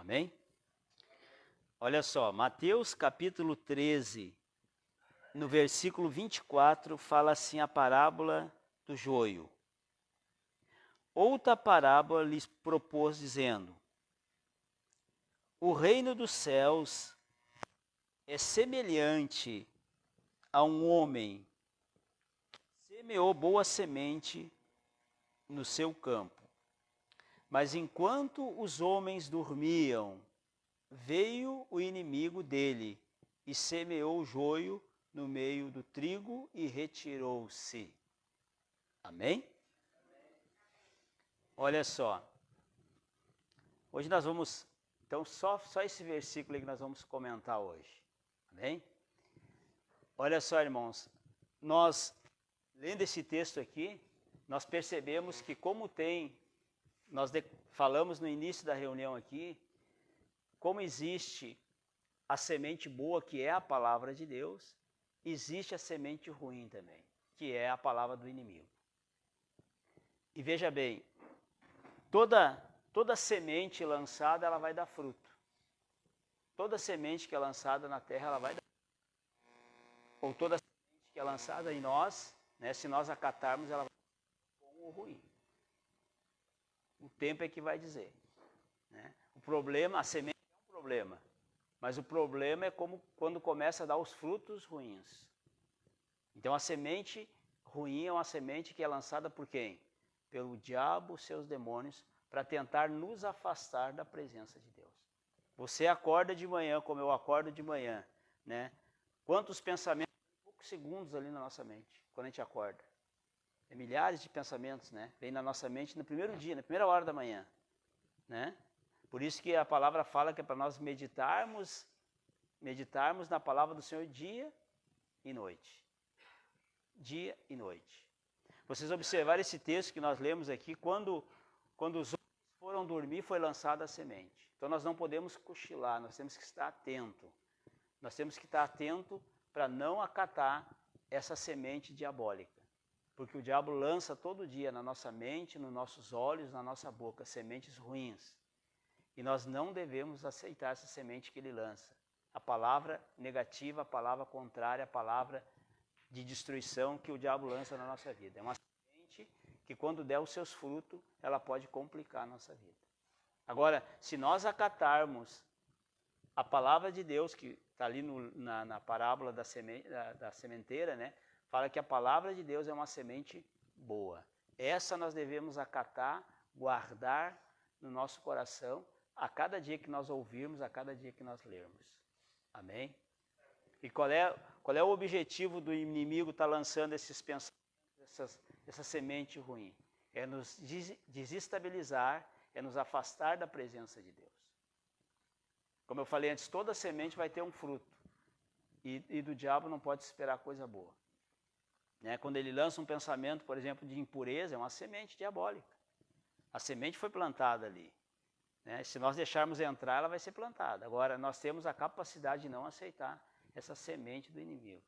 Amém? Olha só, Mateus capítulo 13, no versículo 24, fala assim a parábola do joio. Outra parábola lhes propôs, dizendo: o reino dos céus é semelhante a um homem que semeou boa semente no seu campo. Mas enquanto os homens dormiam, veio o inimigo dele e semeou o joio no meio do trigo e retirou-se. Amém? Olha só. Hoje nós vamos, então só esse versículo aí que nós vamos comentar hoje. Amém? Olha só, irmãos, nós, lendo esse texto aqui, nós percebemos que nós falamos no início da reunião aqui, como existe a semente boa, que é a palavra de Deus, existe a semente ruim também, que é a palavra do inimigo. E veja bem, toda semente lançada, ela vai dar fruto. Toda semente que é lançada na terra, ela vai dar fruto. Ou toda semente que é lançada em nós, né, se nós acatarmos, ela vai dar bom ou ruim. O tempo é que vai dizer. Né? O problema, a semente é um problema, mas o problema é quando começa a dar os frutos ruins. Então a semente ruim é uma semente que é lançada por quem? Pelo diabo, seus demônios, para tentar nos afastar da presença de Deus. Você acorda de manhã, como eu acordo de manhã, né? Quantos pensamentos, poucos segundos ali na nossa mente, quando a gente acorda. É milhares de pensamentos, né? Vem na nossa mente no primeiro dia, na primeira hora da manhã, né? Por isso que a palavra fala que é para nós meditarmos na palavra do Senhor dia e noite. Dia e noite. Vocês observaram esse texto que nós lemos aqui, quando os homens foram dormir, foi lançada a semente. Então nós não podemos cochilar, nós temos que estar atento. Nós temos que estar atento para não acatar essa semente diabólica. Porque o diabo lança todo dia na nossa mente, nos nossos olhos, na nossa boca, sementes ruins. E nós não devemos aceitar essa semente que ele lança. A palavra negativa, a palavra contrária, a palavra de destruição que o diabo lança na nossa vida. É uma semente que quando der os seus frutos, ela pode complicar a nossa vida. Agora, se nós acatarmos a palavra de Deus, que está ali na parábola da sementeira, né? Fala que a palavra de Deus é uma semente boa. Essa nós devemos acatar, guardar no nosso coração, a cada dia que nós ouvirmos, a cada dia que nós lermos. Amém? E qual é o objetivo do inimigo estar lançando esses pensamentos, essa semente ruim? É nos desestabilizar, é nos afastar da presença de Deus. Como eu falei antes, toda semente vai ter um fruto. E do diabo não pode esperar coisa boa. Né? Quando ele lança um pensamento, por exemplo, de impureza, é uma semente diabólica. A semente foi plantada ali. Né? Se nós deixarmos entrar, ela vai ser plantada. Agora, nós temos a capacidade de não aceitar essa semente do inimigo.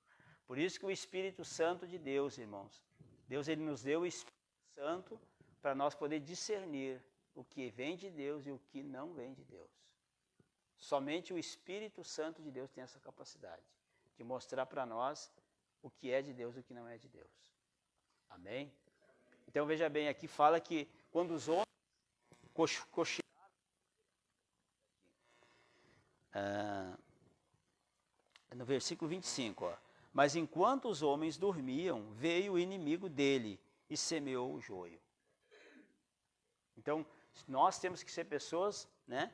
Por isso que o Espírito Santo de Deus, irmãos, Deus ele nos deu o Espírito Santo para nós poder discernir o que vem de Deus e o que não vem de Deus. Somente o Espírito Santo de Deus tem essa capacidade de mostrar para nós o que é de Deus e o que não é de Deus. Amém? Então veja bem, aqui fala que quando os homens cochilaram, no versículo 25, ó, mas enquanto os homens dormiam, veio o inimigo dele e semeou o joio. Então, nós temos que ser pessoas, né,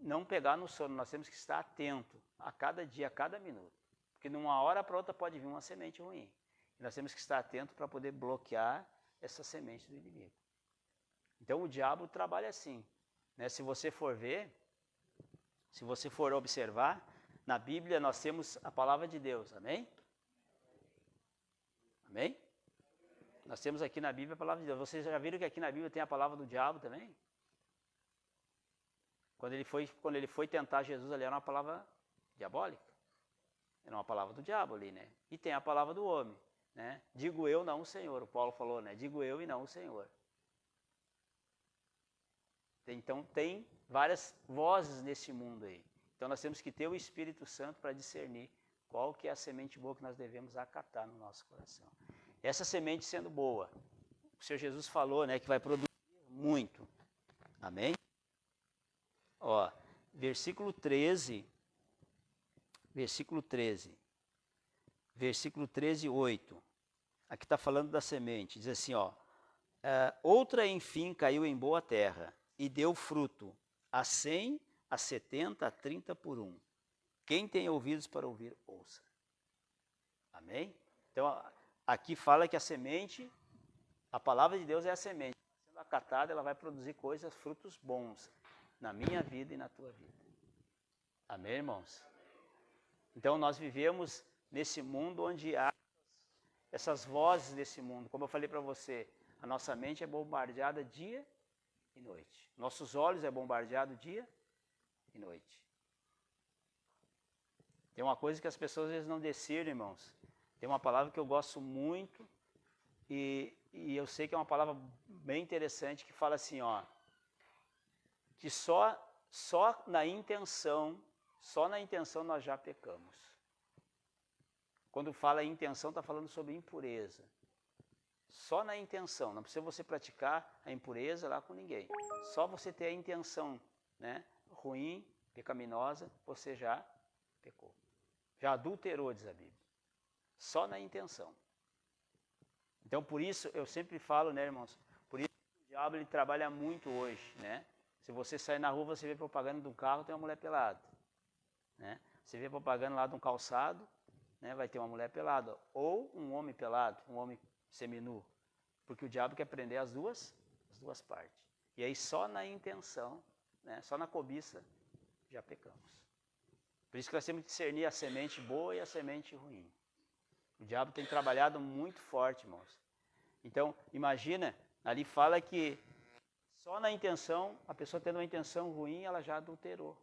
não pegar no sono, nós temos que estar atento a cada dia, a cada minuto. Porque de uma hora para outra pode vir uma semente ruim. E nós temos que estar atentos para poder bloquear essa semente do inimigo. Então o diabo trabalha assim. Né? Se você for ver, se você for observar, na Bíblia nós temos a palavra de Deus, amém? Amém? Nós temos aqui na Bíblia a palavra de Deus. Vocês já viram que aqui na Bíblia tem a palavra do diabo também? Quando ele foi tentar Jesus ali, era uma palavra diabólica. Era uma palavra do diabo ali, né? E tem a palavra do homem, né? Digo eu, não o Senhor. O Paulo falou, né? Digo eu e não o Senhor. Então tem várias vozes nesse mundo aí. Então nós temos que ter o Espírito Santo para discernir qual que é a semente boa que nós devemos acatar no nosso coração. Essa semente sendo boa, o Senhor Jesus falou, né, que vai produzir muito. Amém? Ó, versículo 13, 8. Aqui está falando da semente. Diz assim, ó. Outra, enfim, caiu em boa terra e deu fruto, a 100, a 70, a 30 por 1. Quem tem ouvidos para ouvir, ouça. Amém? Então, aqui fala que a semente, a palavra de Deus é a semente. Sendo acatada, ela vai produzir coisas, frutos bons, na minha vida e na tua vida. Amém, irmãos? Então, nós vivemos nesse mundo onde há essas vozes desse mundo. Como eu falei para você, a nossa mente é bombardeada dia e noite. Nossos olhos é bombardeado dia e noite. Tem uma coisa que as pessoas às vezes não discernem, irmãos. Tem uma palavra que eu gosto muito e eu sei que é uma palavra bem interessante que fala assim, ó, que só na intenção nós já pecamos. Quando fala intenção, está falando sobre impureza. Só na intenção, não precisa você praticar a impureza lá com ninguém. Só você ter a intenção, né, ruim, pecaminosa, você já pecou. Já adulterou, diz a Bíblia. Só na intenção. Então, por isso, eu sempre falo, né, irmãos, por isso que o diabo ele trabalha muito hoje, né? Se você sair na rua, você vê propaganda de um carro, tem uma mulher pelada. Né? Você vê propaganda lá de um calçado, né, vai ter uma mulher pelada. Ou um homem pelado, um homem seminu. Porque o diabo quer prender as duas partes. E aí só na intenção, né, só na cobiça, já pecamos. Por isso que nós temos que discernir a semente boa e a semente ruim. O diabo tem trabalhado muito forte, irmãos. Então, imagina, ali fala que só na intenção, a pessoa tendo uma intenção ruim, ela já adulterou.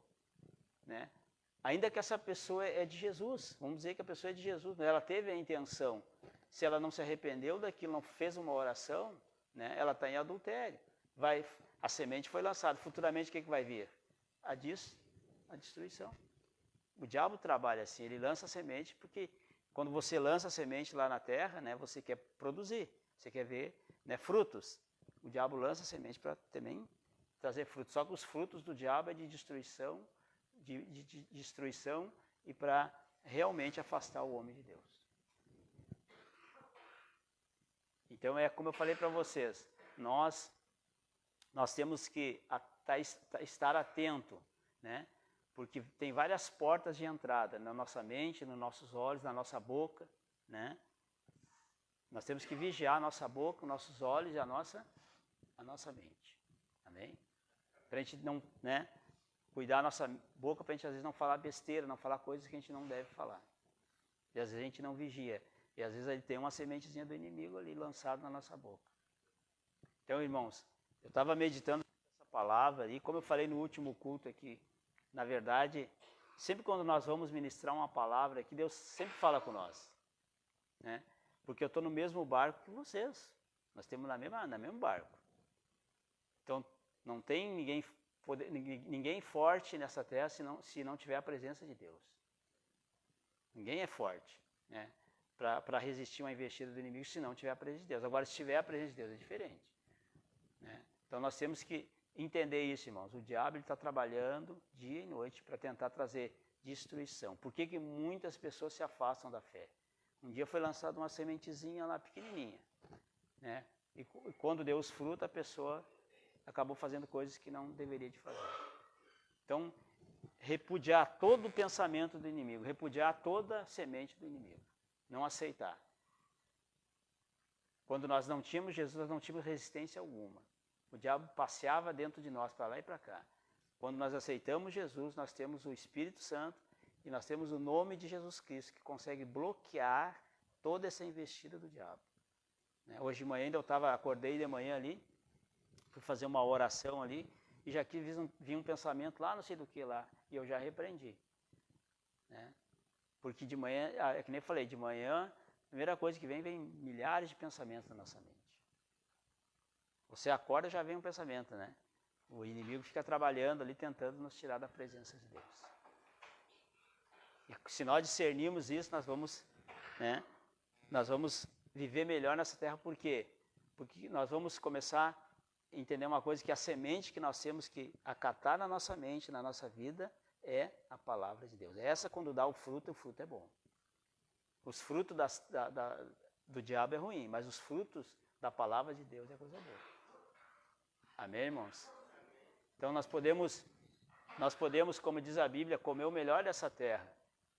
Né? Ainda que essa pessoa é de Jesus, vamos dizer que a pessoa é de Jesus, né? Ela teve a intenção. Se ela não se arrependeu daquilo, não fez uma oração, né? Ela está em adultério. A semente foi lançada. Futuramente o que vai vir? A destruição. O diabo trabalha assim, ele lança a semente, porque quando você lança a semente lá na terra, né, você quer produzir, você quer ver, né, frutos. O diabo lança a semente para também trazer frutos. Só que os frutos do diabo é de destruição, destruição e para realmente afastar o homem de Deus. Então é como eu falei para vocês, nós temos que estar atento, né? Porque tem várias portas de entrada na nossa mente, nos nossos olhos, na nossa boca, né? Nós temos que vigiar a nossa boca, os nossos olhos e a nossa mente. Amém? Para a gente não, né, cuidar a nossa boca, para a gente às vezes não falar besteira, não falar coisas que a gente não deve falar. E às vezes a gente não vigia. E às vezes ele tem uma sementezinha do inimigo ali lançada na nossa boca. Então, irmãos, eu estava meditando essa palavra ali, como eu falei no último culto aqui, na verdade, sempre quando nós vamos ministrar uma palavra aqui, Deus sempre fala com nós. Né? Porque eu estou no mesmo barco que vocês. Nós estamos no mesmo barco. Então, não tem ninguém forte nessa terra se não tiver a presença de Deus. Ninguém é forte, né, para resistir a uma investida do inimigo se não tiver a presença de Deus. Agora, se tiver a presença de Deus, é diferente. Né? Então, nós temos que entender isso, irmãos. O diabo está trabalhando dia e noite para tentar trazer destruição. Por que muitas pessoas se afastam da fé? Um dia foi lançada uma sementezinha lá pequenininha. Né? E quando deu os frutos, a pessoa acabou fazendo coisas que não deveria de fazer. Então, repudiar todo o pensamento do inimigo, repudiar toda a semente do inimigo, não aceitar. Quando nós não tínhamos Jesus, nós não tínhamos resistência alguma. O diabo passeava dentro de nós, para lá e para cá. Quando nós aceitamos Jesus, nós temos o Espírito Santo e nós temos o nome de Jesus Cristo, que consegue bloquear toda essa investida do diabo. Hoje de manhã, acordei de manhã ali, fui fazer uma oração ali, e já aqui vi um pensamento lá, não sei do que lá, e eu já repreendi. Né? Porque de manhã, é que nem eu falei, de manhã, a primeira coisa que vem milhares de pensamentos na nossa mente. Você acorda, já vem um pensamento, né? O inimigo fica trabalhando ali, tentando nos tirar da presença de Deus. E se nós discernirmos isso, nós vamos viver melhor nessa terra. Por quê? Porque nós vamos começar a entender uma coisa, que a semente que nós temos que acatar na nossa mente, na nossa vida, é a palavra de Deus. Essa, quando dá o fruto é bom. Os frutos do diabo é ruim, mas os frutos da palavra de Deus é coisa boa. Amém, irmãos? Então nós podemos, como diz a Bíblia, comer o melhor dessa terra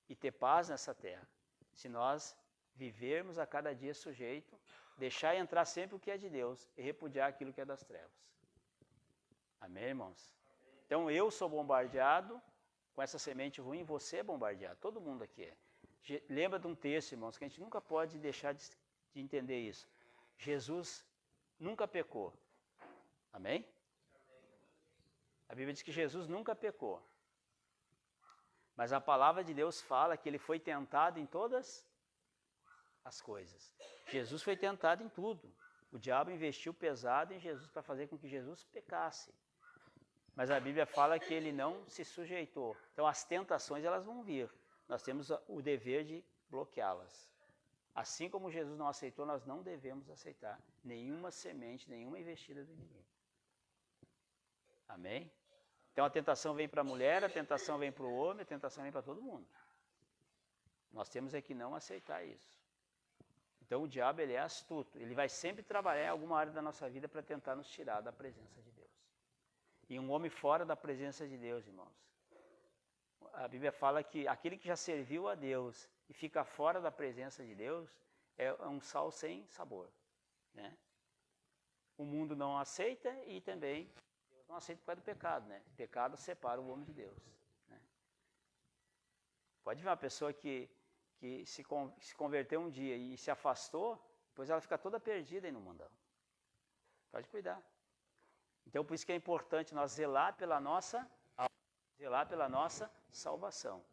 e ter paz nessa terra, se nós vivermos a cada dia sujeito, deixar entrar sempre o que é de Deus e repudiar aquilo que é das trevas. Amém, irmãos? Então eu sou bombardeado com essa semente ruim, você é bombardeado, todo mundo aqui é. Lembra de um texto, irmãos, que a gente nunca pode deixar de entender isso. Jesus nunca pecou. Amém? A Bíblia diz que Jesus nunca pecou. Mas a palavra de Deus fala que ele foi tentado em todas as coisas. Jesus foi tentado em tudo. O diabo investiu pesado em Jesus para fazer com que Jesus pecasse. Mas a Bíblia fala que ele não se sujeitou. Então as tentações, elas vão vir. Nós temos o dever de bloqueá-las. Assim como Jesus não aceitou, nós não devemos aceitar nenhuma semente, nenhuma investida do inimigo. Amém? Então a tentação vem para a mulher, a tentação vem para o homem, a tentação vem para todo mundo. Nós temos é que não aceitar isso. Então o diabo, ele é astuto, ele vai sempre trabalhar em alguma área da nossa vida para tentar nos tirar da presença de Deus. E um homem fora da presença de Deus, irmãos, a Bíblia fala que aquele que já serviu a Deus e fica fora da presença de Deus é um sal sem sabor, né? O mundo não aceita e também Deus não aceita por causa do pecado, né? O pecado separa o homem de Deus, né? Pode ver uma pessoa que se converteu um dia e se afastou, depois ela fica toda perdida aí no mundão. Pode cuidar. Então por isso que é importante nós zelar pela nossa salvação,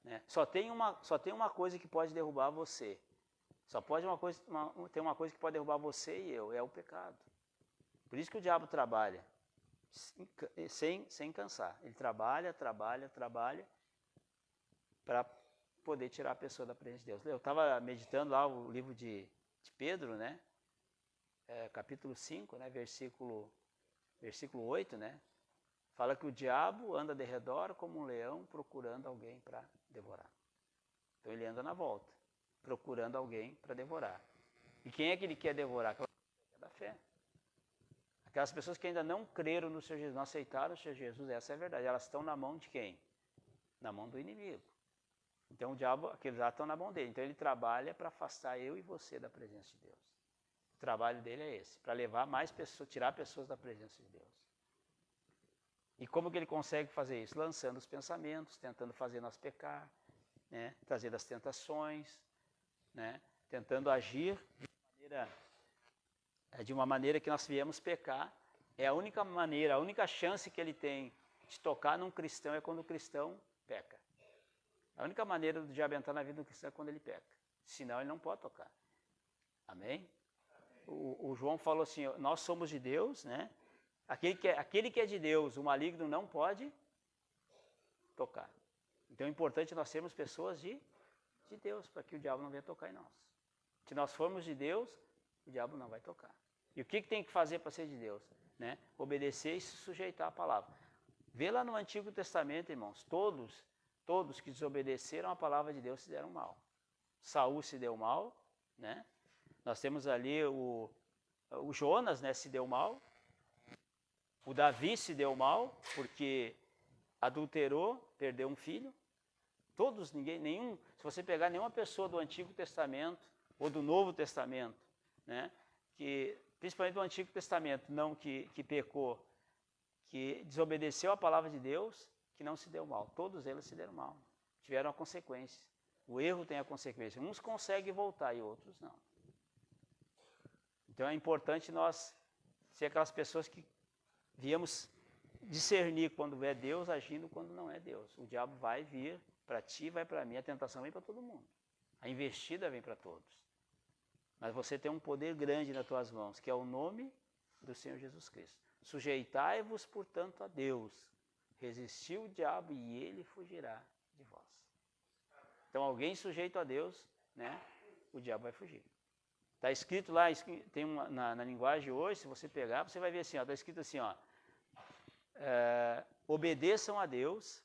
né? Só tem uma coisa que pode derrubar você. Tem uma coisa que pode derrubar você e eu, é o pecado. Por isso que o diabo trabalha sem cansar. Ele trabalha para poder tirar a pessoa da presença de Deus. Eu estava meditando lá o livro de Pedro, né? Capítulo 5, né? Versículo 8, né? Fala que o diabo anda de redor como um leão procurando alguém para devorar. Então ele anda na volta, procurando alguém para devorar. E quem é que ele quer devorar? Aquela pessoa da fé. Aquelas pessoas que ainda não creram no Senhor Jesus, não aceitaram o Senhor Jesus, essa é a verdade. Elas estão na mão de quem? Na mão do inimigo. Então o diabo, aqueles lá estão na mão dele. Então ele trabalha para afastar eu e você da presença de Deus. O trabalho dele é esse, para levar mais pessoas, tirar pessoas da presença de Deus. E como que ele consegue fazer isso? Lançando os pensamentos, tentando fazer nós pecar, né? Trazendo as tentações, né? Tentando agir de uma maneira que nós viemos pecar. É a única maneira, a única chance que ele tem de tocar num cristão é quando o cristão peca. A única maneira do diabo entrar na vida do cristão é quando ele peca. Senão ele não pode tocar. Amém? O João falou assim, nós somos de Deus, né? Aquele que é de Deus, o maligno não pode tocar. Então é importante nós sermos pessoas de Deus, para que o diabo não venha tocar em nós. Se nós formos de Deus, o diabo não vai tocar. E o que tem que fazer para ser de Deus? Né? Obedecer e se sujeitar à palavra. Vê lá no Antigo Testamento, irmãos, todos que desobedeceram à palavra de Deus se deram mal. Saul se deu mal, né? Nós temos ali o Jonas, né, se deu mal. O Davi se deu mal porque adulterou, perdeu um filho. Se você pegar nenhuma pessoa do Antigo Testamento ou do Novo Testamento, né, que principalmente do Antigo Testamento, não que pecou, que desobedeceu a palavra de Deus, que não se deu mal. Todos eles se deram mal. Tiveram a consequência. O erro tem a consequência. Uns conseguem voltar e outros não. Então é importante nós ser aquelas pessoas que viemos discernir quando é Deus agindo, quando não é Deus. O diabo vai vir para ti, vai para mim, a tentação vem para todo mundo. A investida vem para todos. Mas você tem um poder grande nas tuas mãos, que é o nome do Senhor Jesus Cristo. Sujeitai-vos, portanto, a Deus. Resistiu o diabo e ele fugirá de vós. Então, alguém sujeito a Deus, né, o diabo vai fugir. Está escrito lá, tem na linguagem hoje, se você pegar, você vai ver assim, está escrito assim, obedeçam a Deus,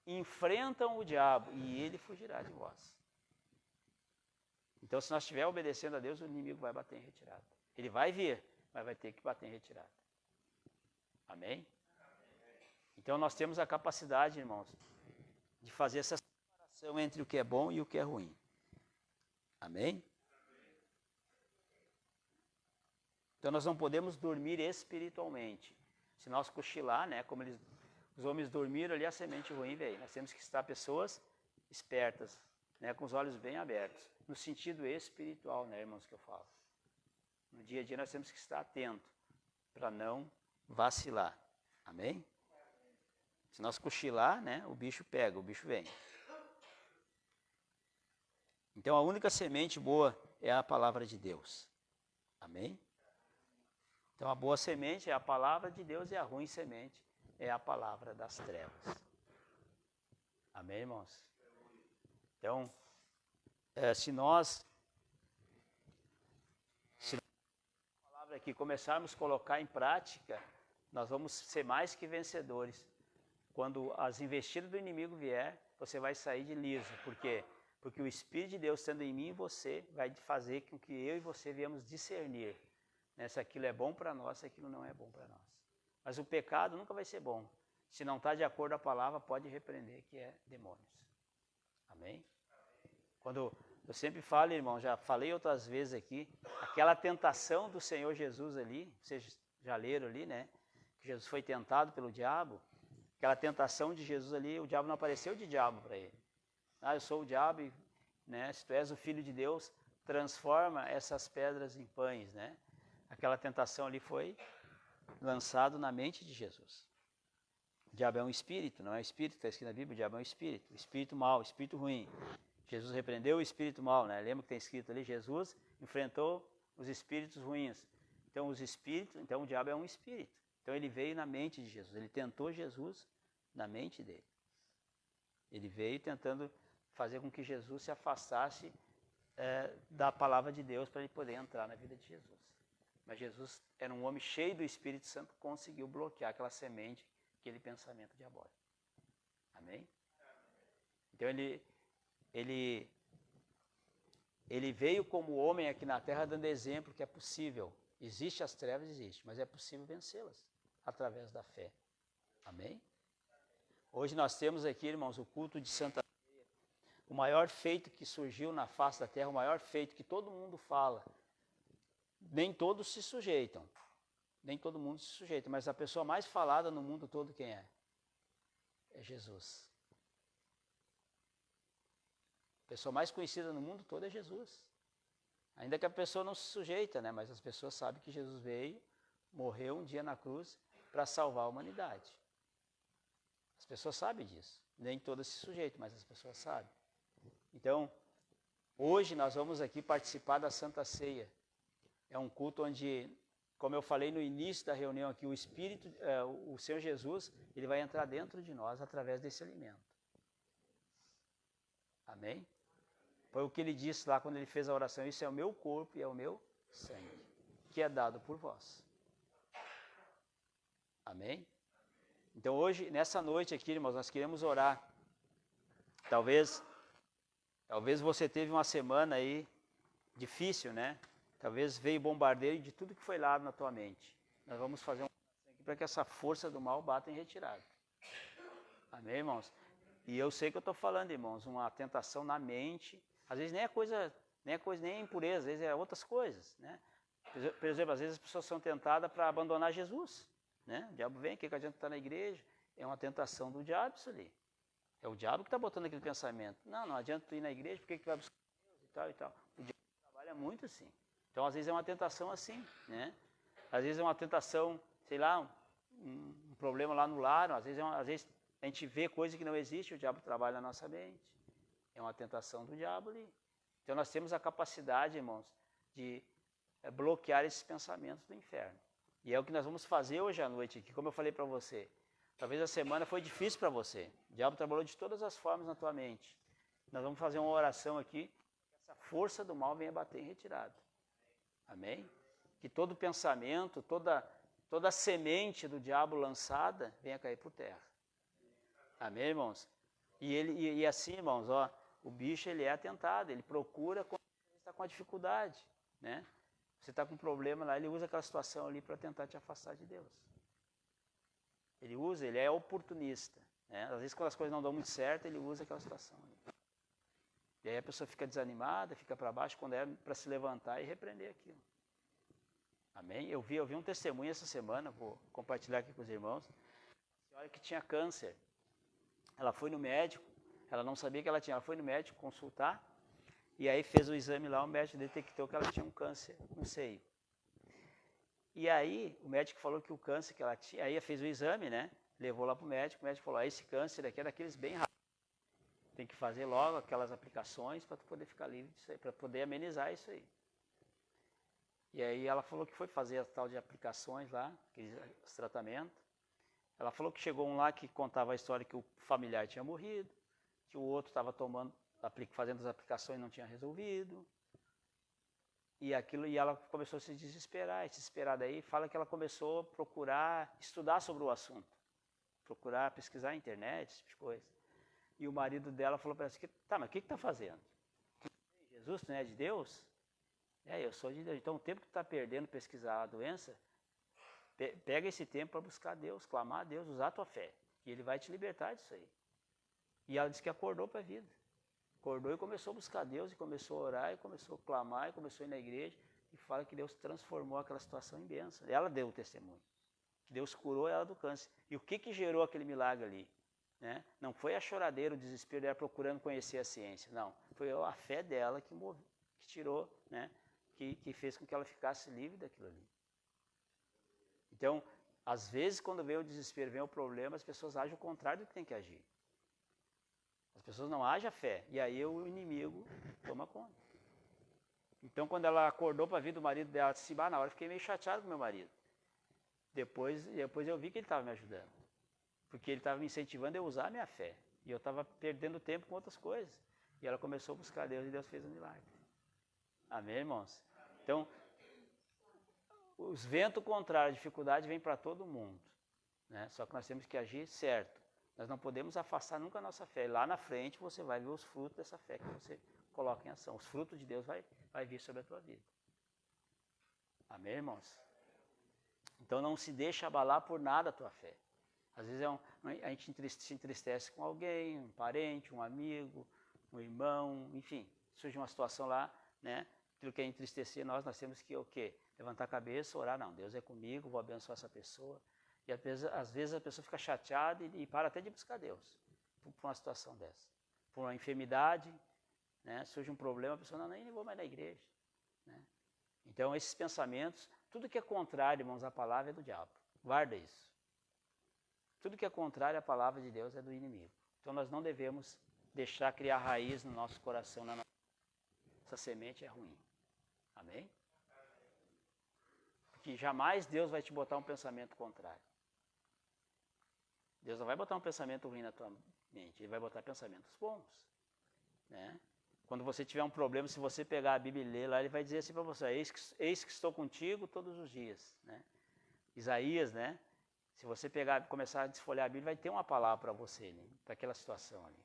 enfrentam o diabo e ele fugirá de vós. Então, se nós estivermos obedecendo a Deus, o inimigo vai bater em retirada. Ele vai vir, mas vai ter que bater em retirada. Amém? Então, nós temos a capacidade, irmãos, de fazer essa separação entre o que é bom e o que é ruim. Amém? Então, nós não podemos dormir espiritualmente. Se nós cochilar, né, como os homens dormiram ali, a semente ruim veio. Nós temos que estar pessoas espertas, né, com os olhos bem abertos. No sentido espiritual, né, irmãos, que eu falo. No dia a dia nós temos que estar atentos para não vacilar. Amém? Se nós cochilar, né, o bicho pega, o bicho vem. Então a única semente boa é a palavra de Deus. Amém? Então a boa semente é a palavra de Deus e a ruim semente é a palavra das trevas. Amém, irmãos? Então, se nós a palavra aqui começarmos a colocar em prática, nós vamos ser mais que vencedores. Quando as investidas do inimigo vier, você vai sair de liso. Por quê? Porque o Espírito de Deus, estando em mim e você, vai fazer com que eu e você viemos discernir, né, se aquilo é bom para nós, se aquilo não é bom para nós. Mas o pecado nunca vai ser bom. Se não está de acordo com a palavra, pode repreender que é demônios. Amém? Quando eu sempre falo, irmão, já falei outras vezes aqui, aquela tentação do Senhor Jesus ali, vocês já leram ali, né? Que Jesus foi tentado pelo diabo. Aquela tentação de Jesus ali, o diabo não apareceu de diabo para ele. Eu sou o diabo, e, né, se tu és o Filho de Deus, transforma essas pedras em pães, né? Aquela tentação ali foi lançado na mente de Jesus. O diabo é um espírito, não é espírito, está escrito na Bíblia, o diabo é um espírito. Espírito mau, espírito ruim. Jesus repreendeu o espírito mau, né? Lembra que tem escrito ali, Jesus enfrentou os espíritos ruins. Então o diabo é um espírito. Então ele veio na mente de Jesus, ele tentou Jesus na mente dele. Ele veio tentando fazer com que Jesus se afastasse da palavra de Deus para ele poder entrar na vida de Jesus. Mas Jesus era um homem cheio do Espírito Santo, conseguiu bloquear aquela semente, aquele pensamento diabólico. Amém? Então ele veio como homem aqui na terra dando exemplo que é possível. Existe as trevas, existe, mas é possível vencê-las através da fé. Amém? Hoje nós temos aqui, irmãos, o culto de Santa Ceia, o maior feito que surgiu na face da terra, o maior feito que todo mundo fala. Nem todos se sujeitam, nem todo mundo se sujeita, mas a pessoa mais falada no mundo todo quem é? É Jesus. A pessoa mais conhecida no mundo todo é Jesus. Ainda que a pessoa não se sujeita, né? Mas as pessoas sabem que Jesus veio, morreu um dia na cruz para salvar a humanidade. As pessoas sabem disso. Nem todas se sujeitam, mas as pessoas sabem. Então, hoje nós vamos aqui participar da Santa Ceia. É um culto onde, como eu falei no início da reunião aqui, o Espírito, o Senhor Jesus, ele vai entrar dentro de nós através desse alimento. Amém? Foi o que ele disse lá quando ele fez a oração, isso é o meu corpo e é o meu sangue, que é dado por vós. Amém? Então hoje, nessa noite aqui, irmãos, nós queremos orar. Talvez você teve uma semana aí difícil, né? Talvez veio bombardeio de tudo que foi lá na tua mente. Nós vamos fazer uma oração aqui para que essa força do mal bata em retirada. Amém, irmãos? E eu sei que eu estou falando, irmãos, uma tentação na mente. Às vezes nem é impureza, às vezes é outras coisas, né? Por exemplo, às vezes as pessoas são tentadas para abandonar Jesus, né? O diabo vem, o que adianta estar na igreja? É uma tentação do diabo isso ali. É o diabo que está botando aquele pensamento. Não adianta tu ir na igreja, porque tu vai buscar Deus e tal e tal. O diabo trabalha muito assim. Então, às vezes é uma tentação assim, né? Às vezes é uma tentação, sei lá, um problema lá no lar, às vezes a gente vê coisa que não existe, o diabo trabalha na nossa mente. É uma tentação do diabo ali. Então nós temos a capacidade, irmãos, de bloquear esses pensamentos do inferno. E é o que nós vamos fazer hoje à noite aqui, como eu falei para você. Talvez a semana foi difícil para você. O diabo trabalhou de todas as formas na tua mente. Nós vamos fazer uma oração aqui, que essa força do mal venha bater em retirada. Amém? Que todo pensamento, toda semente do diabo lançada venha cair por terra. Amém, irmãos? E assim, irmãos, ó, o bicho ele é atentado, ele procura quando você está com a dificuldade, né? Você está com um problema lá, ele usa aquela situação ali para tentar te afastar de Deus. Ele é oportunista, né? Às vezes quando as coisas não dão muito certo, ele usa aquela situação ali. E aí a pessoa fica desanimada, fica para baixo, quando é para se levantar e repreender aquilo. Amém? Eu vi um testemunho essa semana, vou compartilhar aqui com os irmãos. Uma senhora que tinha câncer. Ela foi no médico, ela não sabia que ela tinha, ela foi no médico consultar, e aí fez o exame lá, o médico detectou que ela tinha um câncer no seio. E aí o médico falou que o câncer que ela tinha, aí fez o exame, né? Levou lá para o médico falou, esse câncer aqui é daqueles bem rápidos. Tem que fazer logo aquelas aplicações para tu poder ficar livre disso aí, para poder amenizar isso aí. E aí ela falou que foi fazer a tal de aplicações lá, os tratamentos. Ela falou que chegou um lá que contava a história que o familiar tinha morrido, que o outro estava fazendo as aplicações e não tinha resolvido. E ela começou a se desesperar. E desesperar daí fala que ela começou a procurar estudar sobre o assunto. Procurar pesquisar na internet, esse tipo de coisa. E o marido dela falou para ela assim, tá, mas o que está fazendo? Jesus, tu não é de Deus? Eu sou de Deus. Então o tempo que tu está perdendo pesquisar a doença, pega esse tempo para buscar Deus, clamar a Deus, usar a tua fé. E Ele vai te libertar disso aí. E ela disse que acordou para a vida. Acordou e começou a buscar Deus, e começou a orar, e começou a clamar, e começou a ir na igreja, e fala que Deus transformou aquela situação em bênção. Ela deu o testemunho. Que Deus curou ela do câncer. E o que gerou aquele milagre ali? Né? Não foi a choradeira, o desespero dela procurando conhecer a ciência. Não, foi a fé dela que tirou, né? Que fez com que ela ficasse livre daquilo ali. Então, às vezes, quando vem o desespero, vem o problema, as pessoas agem o contrário do que tem que agir. As pessoas não agem a fé, e aí o inimigo toma conta. Então, quando ela acordou para a vida do marido dela, ela disse, na hora eu fiquei meio chateado com meu marido. Depois eu vi que ele estava me ajudando, porque ele estava me incentivando a usar a minha fé, e eu estava perdendo tempo com outras coisas. E ela começou a buscar Deus, e Deus fez um milagre. Amém, irmãos? Então, os ventos contrários, a dificuldade vem para todo mundo, né? Só que nós temos que agir certo. Nós não podemos afastar nunca a nossa fé. Lá na frente você vai ver os frutos dessa fé que você coloca em ação. Os frutos de Deus vai vir sobre a tua vida. Amém, irmãos? Então não se deixa abalar por nada a tua fé. Às vezes a gente se entristece com alguém, um parente, um amigo, um irmão, enfim. Surge uma situação lá, né? Aquilo que é entristecer nós temos que o quê? Levantar a cabeça, orar, não, Deus é comigo, vou abençoar essa pessoa. E às vezes a pessoa fica chateada e para até de buscar Deus por uma situação dessa. Por uma enfermidade, né? Surge um problema, a pessoa, não, nem vou mais na igreja. Né? Então esses pensamentos, tudo que é contrário, irmãos, à palavra é do diabo. Guarda isso. Tudo que é contrário à palavra de Deus é do inimigo. Então nós não devemos deixar criar raiz no nosso coração. Essa semente é ruim. Amém? Porque jamais Deus vai te botar um pensamento contrário. Deus não vai botar um pensamento ruim na tua mente, Ele vai botar pensamentos bons. Né? Quando você tiver um problema, se você pegar a Bíblia e ler lá, Ele vai dizer assim para você, eis que estou contigo todos os dias. Né? Isaías, né? Se você começar a desfolhar a Bíblia, vai ter uma palavra para você, né? Para aquela situação ali.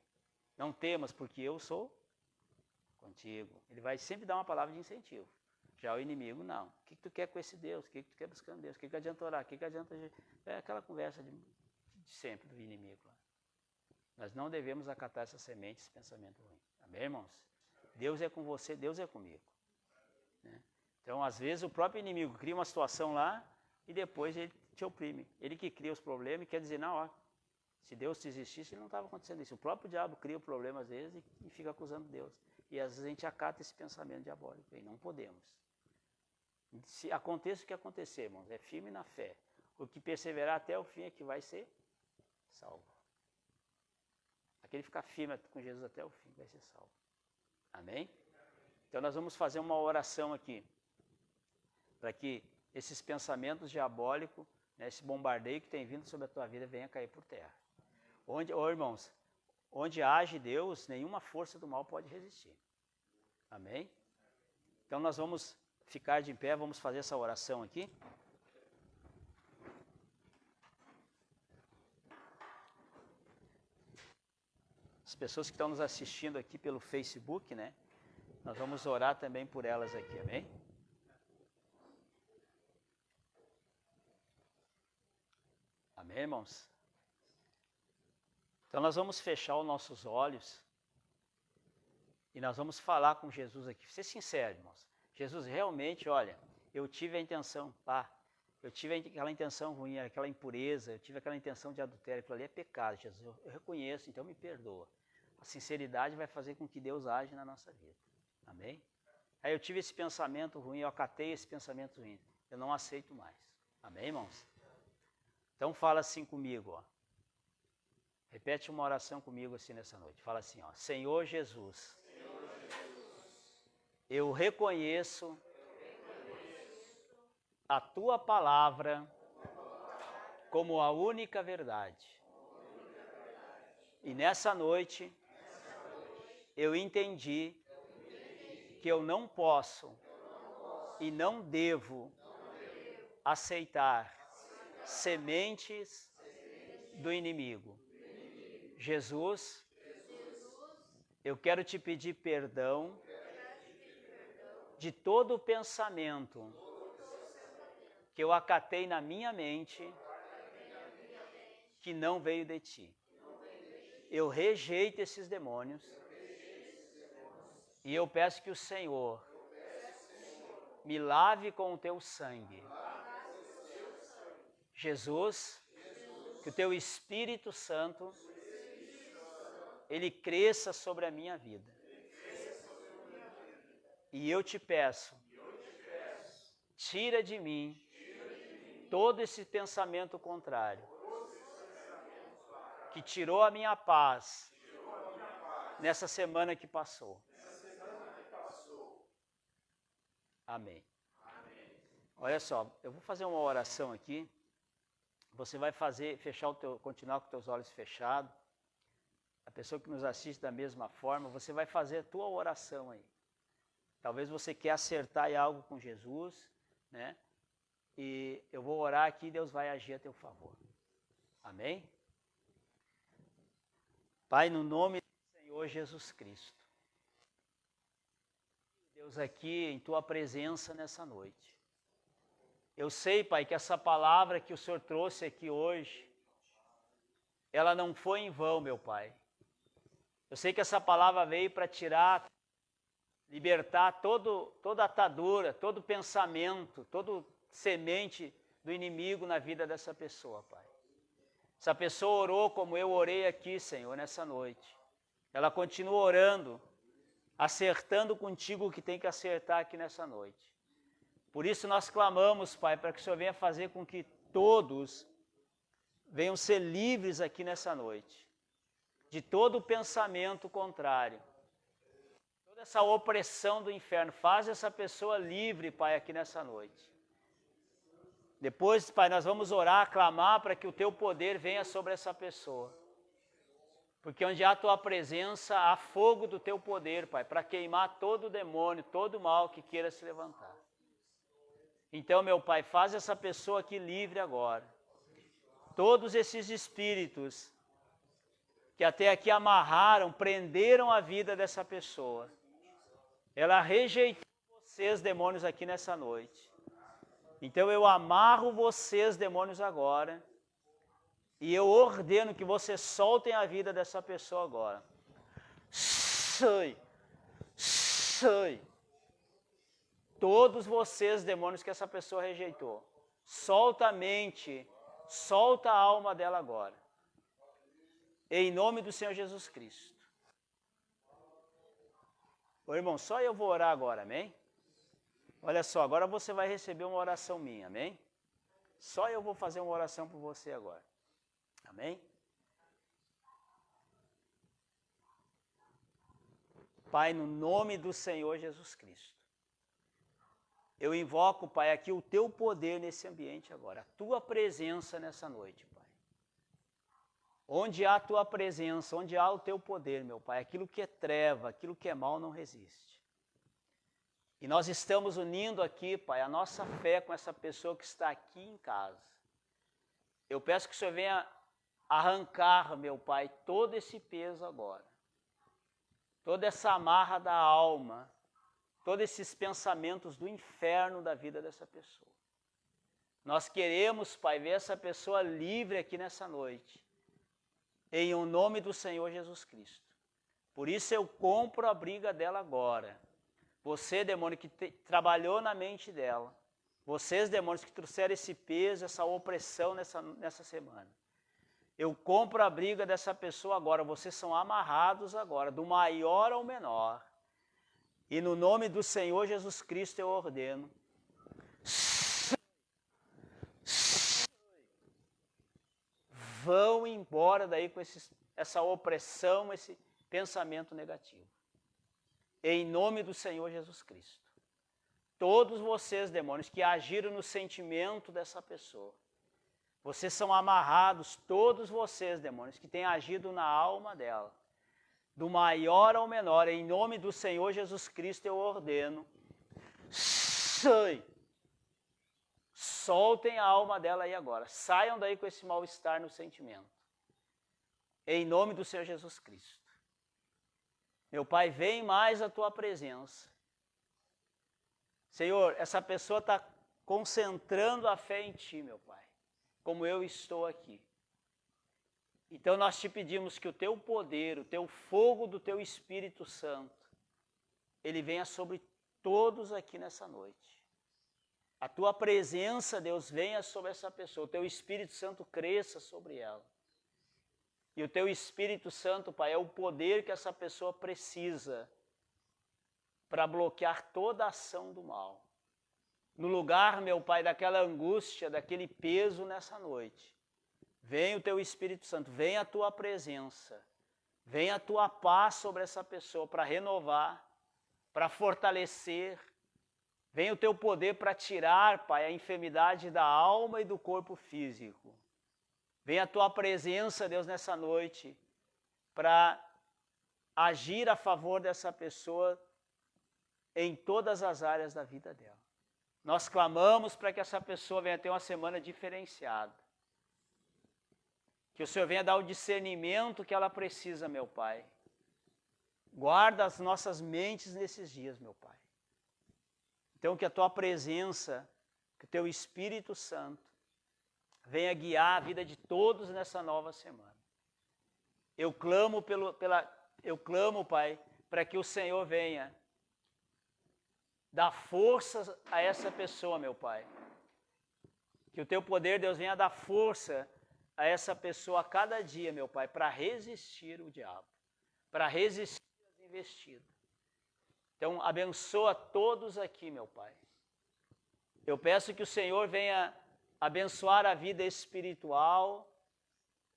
Não temas, porque eu sou contigo. Ele vai sempre dar uma palavra de incentivo. Já o inimigo, não. O que tu quer com esse Deus? O que tu quer buscando Deus? O que adianta orar? O que adianta... É aquela conversa de sempre do inimigo lá. Nós não devemos acatar essa semente, esse pensamento ruim. Amém, irmãos? Deus é com você, Deus é comigo. Né? Então, às vezes, o próprio inimigo cria uma situação lá e depois ele te oprime. Ele que cria os problemas e quer dizer, não, ó, se Deus existisse, não estava acontecendo isso. O próprio diabo cria o problema às vezes e fica acusando Deus. E às vezes a gente acata esse pensamento diabólico e não podemos. Se aconteça o que acontecer, irmãos, é firme na fé. O que perseverar até o fim é que vai ser salvo. Aquele que ficar firme com Jesus até o fim vai ser salvo. Amém? Então nós vamos fazer uma oração aqui, para que esses pensamentos diabólicos, né, esse bombardeio que tem vindo sobre a tua vida venha cair por terra. Irmãos, onde age Deus, nenhuma força do mal pode resistir. Amém? Então nós vamos ficar de pé, vamos fazer essa oração aqui. As pessoas que estão nos assistindo aqui pelo Facebook, né? Nós vamos orar também por elas aqui, amém? Amém, irmãos? Então nós vamos fechar os nossos olhos e nós vamos falar com Jesus aqui. Ser sincero, irmãos. Jesus, realmente, olha, eu tive a intenção, eu tive aquela intenção ruim, aquela impureza, eu tive aquela intenção de adultério, aquilo ali é pecado, Jesus, eu reconheço, então me perdoa. A sinceridade vai fazer com que Deus age na nossa vida, amém? Aí eu tive esse pensamento ruim, eu acatei esse pensamento ruim, eu não aceito mais, amém, irmãos? Então fala assim comigo, ó. Repete uma oração comigo assim nessa noite, fala assim, ó, Senhor Jesus, eu reconheço a Tua palavra como a única verdade. E nessa noite, eu entendi que eu não posso e não devo aceitar sementes do inimigo. Jesus, eu quero te pedir perdão de todo o pensamento que eu acatei na minha mente que não veio de ti. Eu rejeito esses demônios e eu peço que o Senhor me lave com o teu sangue. Jesus, que o teu Espírito Santo, ele cresça sobre a minha vida. E eu te peço, tira de mim todo esse pensamento contrário, que tirou a minha paz nessa semana que passou. Amém. Olha só, eu vou fazer uma oração aqui. Você vai continuar com os teus olhos fechados. A pessoa que nos assiste da mesma forma, você vai fazer a tua oração aí. Talvez você quer acertar em algo com Jesus, né? E eu vou orar aqui e Deus vai agir a teu favor. Amém? Pai, no nome do Senhor Jesus Cristo. Deus, aqui em tua presença nessa noite. Eu sei, Pai, que essa palavra que o Senhor trouxe aqui hoje, ela não foi em vão, meu Pai. Eu sei que essa palavra veio para tirar, libertar toda atadura, todo pensamento, toda semente do inimigo na vida dessa pessoa, Pai. Essa pessoa orou como eu orei aqui, Senhor, nessa noite. Ela continua orando, acertando contigo o que tem que acertar aqui nessa noite. Por isso nós clamamos, Pai, para que o Senhor venha fazer com que todos venham ser livres aqui nessa noite, de todo pensamento contrário, toda essa opressão do inferno. Faz essa pessoa livre, Pai, aqui nessa noite. Depois, Pai, nós vamos orar, clamar para que o Teu poder venha sobre essa pessoa. Porque onde há a Tua presença, há fogo do Teu poder, Pai, para queimar todo demônio, todo mal que queira se levantar. Então, meu Pai, faz essa pessoa aqui livre agora. Todos esses espíritos que até aqui amarraram, prenderam a vida dessa pessoa. Ela rejeitou vocês, demônios, aqui nessa noite. Então eu amarro vocês, demônios, agora. E eu ordeno que vocês soltem a vida dessa pessoa agora. Sai. Todos vocês, demônios, que essa pessoa rejeitou. Solta a mente, solta a alma dela agora. Em nome do Senhor Jesus Cristo. Ô irmão, só eu vou orar agora, amém? Olha só, agora você vai receber uma oração minha, amém? Só eu vou fazer uma oração por você agora. Amém? Pai, no nome do Senhor Jesus Cristo, eu invoco, Pai, aqui o teu poder nesse ambiente agora, a tua presença nessa noite, Pai. Onde há a tua presença, onde há o teu poder, meu Pai, aquilo que é treva, aquilo que é mal não resiste. E nós estamos unindo aqui, Pai, a nossa fé com essa pessoa que está aqui em casa. Eu peço que o Senhor venha arrancar, meu Pai, todo esse peso agora. Toda essa amarra da alma, todos esses pensamentos do inferno da vida dessa pessoa. Nós queremos, Pai, ver essa pessoa livre aqui nessa noite, em o nome do Senhor Jesus Cristo. Por isso eu compro a briga dela agora. Você, demônio, que trabalhou na mente dela, vocês, demônios, que trouxeram esse peso, essa opressão nessa semana, eu compro a briga dessa pessoa agora, vocês são amarrados agora, do maior ao menor. E no nome do Senhor Jesus Cristo eu ordeno. Vão embora daí com essa opressão, esse pensamento negativo. Em nome do Senhor Jesus Cristo. Todos vocês, demônios, que agiram no sentimento dessa pessoa, vocês são amarrados, todos vocês, demônios, que têm agido na alma dela, do maior ao menor, em nome do Senhor Jesus Cristo eu ordeno. Sai! Soltem a alma dela aí agora. Saiam daí com esse mal-estar no sentimento. Em nome do Senhor Jesus Cristo. Meu Pai, vem mais a tua presença. Senhor, essa pessoa está concentrando a fé em ti, meu Pai, como eu estou aqui. Então nós te pedimos que o teu poder, o teu fogo do teu Espírito Santo, ele venha sobre todos aqui nessa noite. A tua presença, Deus, venha sobre essa pessoa, o teu Espírito Santo cresça sobre ela. E o teu Espírito Santo, Pai, é o poder que essa pessoa precisa para bloquear toda a ação do mal. No lugar, meu Pai, daquela angústia, daquele peso nessa noite, vem o teu Espírito Santo, vem a tua presença, vem a tua paz sobre essa pessoa para renovar, para fortalecer. Vem o teu poder para tirar, Pai, a enfermidade da alma e do corpo físico. Vem a tua presença, Deus, nessa noite, para agir a favor dessa pessoa em todas as áreas da vida dela. Nós clamamos para que essa pessoa venha ter uma semana diferenciada. Que o Senhor venha dar o discernimento que ela precisa, meu Pai. Guarda as nossas mentes nesses dias, meu Pai. Então, que a tua presença, que o teu Espírito Santo venha guiar a vida de todos nessa nova semana. Eu clamo, Pai, para que o Senhor venha dar força a essa pessoa, meu Pai. Que o teu poder, Deus, venha dar força a essa pessoa a cada dia, meu Pai, para resistir o diabo, para resistir às investidas. Então, abençoa todos aqui, meu Pai. Eu peço que o Senhor venha abençoar a vida espiritual,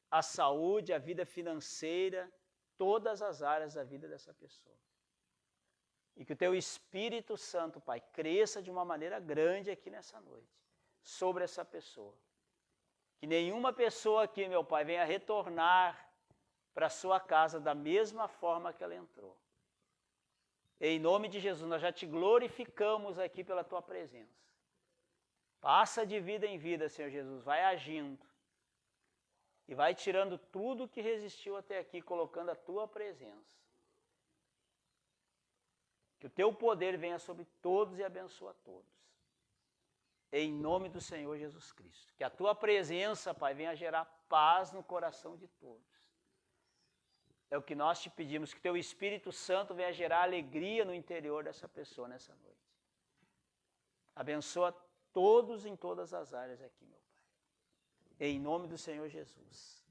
a saúde, a vida financeira, todas as áreas da vida dessa pessoa. E que o teu Espírito Santo, Pai, cresça de uma maneira grande aqui nessa noite, sobre essa pessoa. Que nenhuma pessoa aqui, meu Pai, venha retornar para a sua casa da mesma forma que ela entrou. Em nome de Jesus, nós já te glorificamos aqui pela tua presença. Passa de vida em vida, Senhor Jesus, vai agindo. E vai tirando tudo que resistiu até aqui, colocando a tua presença. Que o teu poder venha sobre todos e abençoa todos. Em nome do Senhor Jesus Cristo. Que a tua presença, Pai, venha gerar paz no coração de todos. É o que nós te pedimos, que teu Espírito Santo venha gerar alegria no interior dessa pessoa nessa noite. Abençoa todos em todas as áreas aqui, meu Pai. Em nome do Senhor Jesus.